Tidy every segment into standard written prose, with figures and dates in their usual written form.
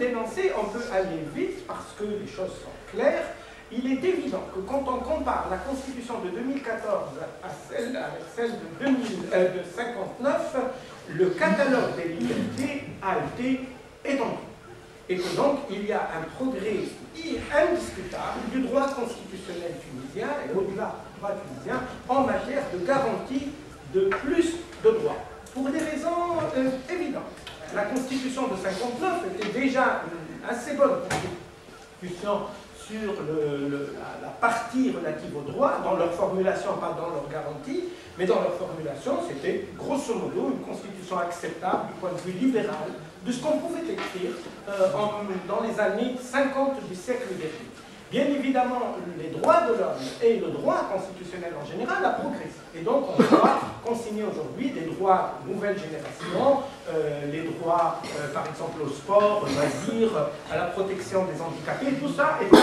dénoncer, on peut aller vite parce que les choses sont claires. Il est évident que quand on compare la Constitution de 2014 à celle de 1959, le catalogue des libertés a été étendu. Et que donc il y a un progrès indiscutable du droit constitutionnel tunisien et au-delà du droit tunisien en matière de garantie de plus de droits. Pour des raisons évidentes. La Constitution de 1959 était déjà une assez bonne Constitution sur la partie relative aux droits, dans leur formulation, pas dans leur garantie, mais dans leur formulation, c'était grosso modo une constitution acceptable du point de vue libéral de ce qu'on pouvait écrire dans les années 50 du siècle dernier. Bien évidemment, les droits de l'homme et le droit constitutionnel en général a progressé. Et donc, on doit consigner aujourd'hui des droits de nouvelle génération, les droits, par exemple, au sport, au loisir, à la protection des handicapés, tout ça était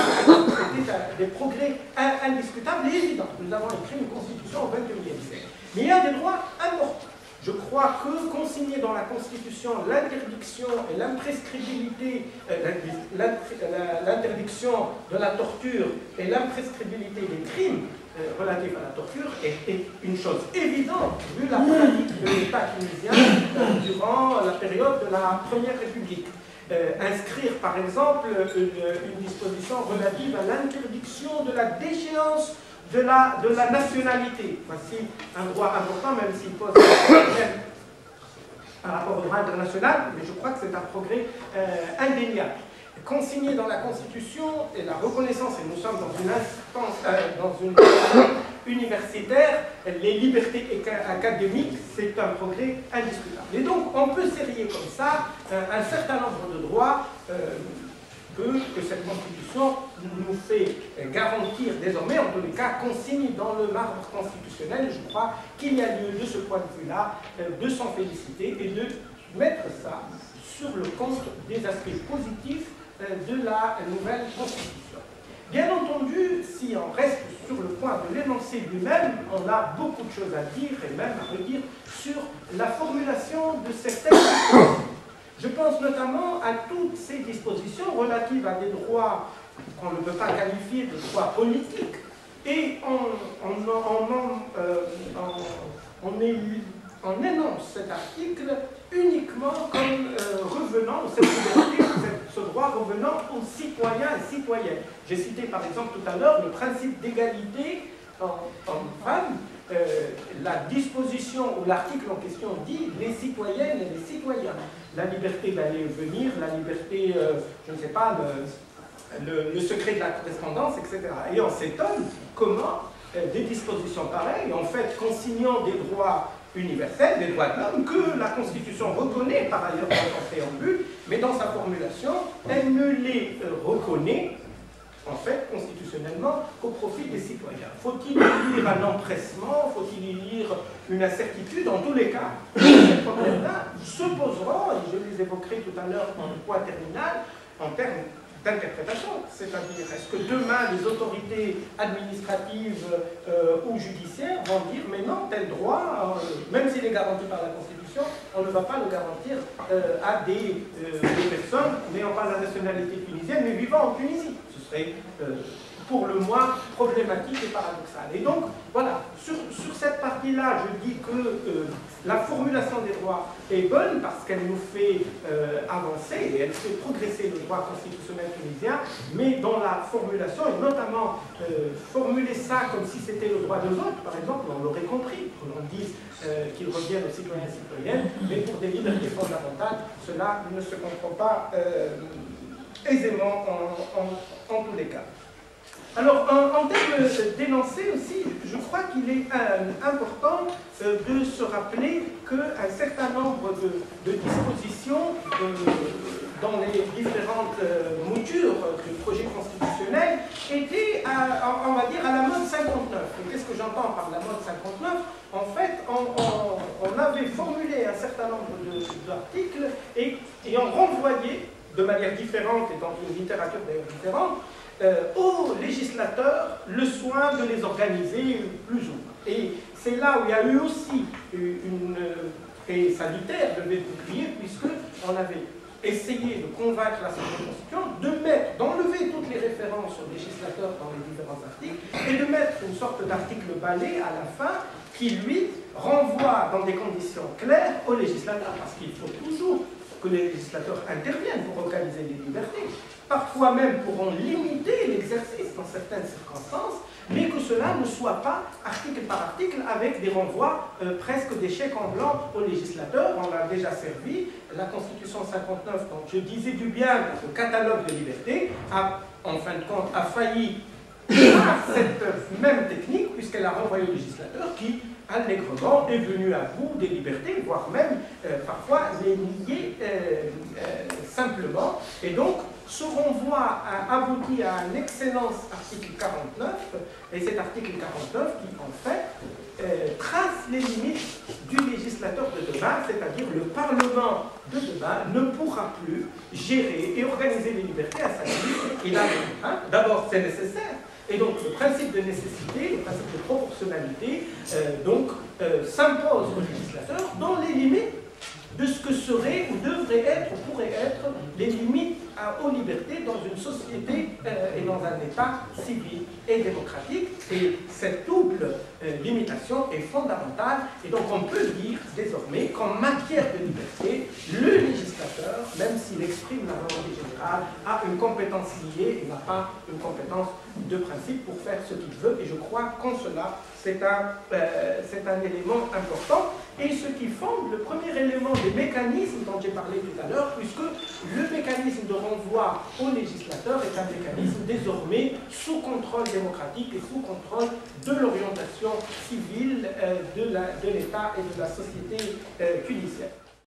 des progrès indiscutables et évidents. Nous avons écrit une constitution au XXIe siècle. Mais il y a des droits importants. Je crois que consigner dans la Constitution l'interdiction et l'imprescriptibilité, l'interdiction de la torture et l'imprescriptibilité des crimes relatifs à la torture est une chose évidente vu la pratique de l'État tunisien durant la période de la Première République. Inscrire par exemple une disposition relative à l'interdiction de la déchéance de la nationalité. Voici un droit important, même s'il pose un problème par rapport au droit international, mais je crois que c'est un progrès indéniable. Consigner dans la Constitution et la reconnaissance, et nous sommes dans une instance, dans une universitaire, les libertés académiques, c'est un progrès indiscutable. Et donc, on peut serrer comme ça un certain nombre de droits que cette Constitution nous fait garantir désormais, en tous les cas, consigne dans le marbre constitutionnel. Je crois qu'il y a lieu, de ce point de vue-là, de s'en féliciter et de mettre ça sur le compte des aspects positifs de la nouvelle Constitution. Bien entendu, si on reste sur le point de l'énoncé lui-même, on a beaucoup de choses à dire et même à redire sur la formulation de certaines dispositions. Je pense notamment à toutes ces dispositions relatives à des droits qu'on ne peut pas qualifier de droits politiques, et on énonce cet article uniquement comme revenant, cette liberté, ce droit revenant aux citoyens et citoyennes. J'ai cité par exemple tout à l'heure le principe d'égalité hommes-femmes. La disposition ou l'article en question dit les citoyennes et les citoyens. La liberté d'aller et venir, la liberté, je ne sais pas, le secret de la correspondance, etc. Et on s'étonne comment des dispositions pareilles, en fait, consignant des droits universels, des droits de l'homme, que la Constitution reconnaît par ailleurs dans son préambule, mais dans sa formulation, elle ne les reconnaît, en fait, constitutionnellement, qu'au profit des citoyens. Faut-il y lire un empressement? Faut-il y lire une incertitude? En tous les cas, ces problèmes-là se poseront, et je les évoquerai tout à l'heure en point terminal, en termes d'interprétation. C'est-à-dire, est-ce que demain, les autorités administratives ou judiciaires vont dire, mais non, tel droit, même s'il est garanti par la Constitution, on ne va pas le garantir à des personnes n'ayant pas la nationalité tunisienne, mais vivant en Tunisie. Serait pour le moins problématique et paradoxal. Et donc, voilà, sur cette partie-là, je dis que la formulation des droits est bonne parce qu'elle nous fait avancer et elle fait progresser le droit constitutionnel tunisien, mais dans la formulation, et notamment formuler ça comme si c'était le droit de vote, par exemple, on l'aurait compris, que l'on dise qu'il revienne aux citoyens et citoyennes, mais pour des libertés fondamentales, cela ne se comprend pas aisément en tous les cas. Alors, en termes d'énoncé aussi, je crois qu'il est important de se rappeler qu'un certain nombre de dispositions dans les différentes moutures du projet constitutionnel étaient, on va dire, à la mode 59. Et qu'est-ce que j'entends par la mode 59? En fait, on avait formulé un certain nombre d'articles et on renvoyait de manière différente et dans une littérature d'ailleurs différente, aux législateurs le soin de les organiser plus ou moins. Et c'est là où il y a eu aussi une très salutaire de bouclier, puisqu'on avait essayer de convaincre l'Assemblée constituante d'enlever toutes les références au législateur dans les différents articles et de mettre une sorte d'article balai à la fin qui, lui, renvoie dans des conditions claires au législateur, parce qu'il faut toujours que les législateurs interviennent pour organiser les libertés, parfois même pour en limiter l'exercice dans certaines circonstances, mais que cela ne soit pas article par article avec des renvois presque des chèques en blanc aux législateurs. On l'a déjà servi. La Constitution 59, dont je disais du bien, le catalogue de liberté, en fin de compte, a failli par cette même technique, puisqu'elle a renvoyé au législateur qui, allègrement, est venu à bout des libertés, voire même parfois les nier simplement. Et donc, ce renvoi a abouti à un excellent article 49, et cet article 49 qui, en fait, trace les limites du législateur de demain, c'est-à-dire le Parlement de demain ne pourra plus gérer et organiser les libertés à sa limite. Il a d'abord, c'est nécessaire. Et donc, le principe de nécessité, le principe de proportionnalité, s'impose au législateur dans les limites de ce que seraient ou devraient être ou pourraient être les limites aux libertés dans une société et dans un État civil et démocratique. Et cette double limitation est fondamentale. Et donc on peut dire désormais qu'en matière de liberté, le législateur, même s'il exprime la volonté générale, a une compétence liée et n'a pas une compétence de principe pour faire ce qu'il veut. Et je crois qu'en cela, c'est un élément important. Et ce qui fonde le premier élément des mécanismes dont j'ai parlé tout à l'heure, puisque le mécanisme de renvoi au législateur est un mécanisme désormais sous contrôle démocratique et sous contrôle de l'orientation civile de l'État et de la société tunisienne.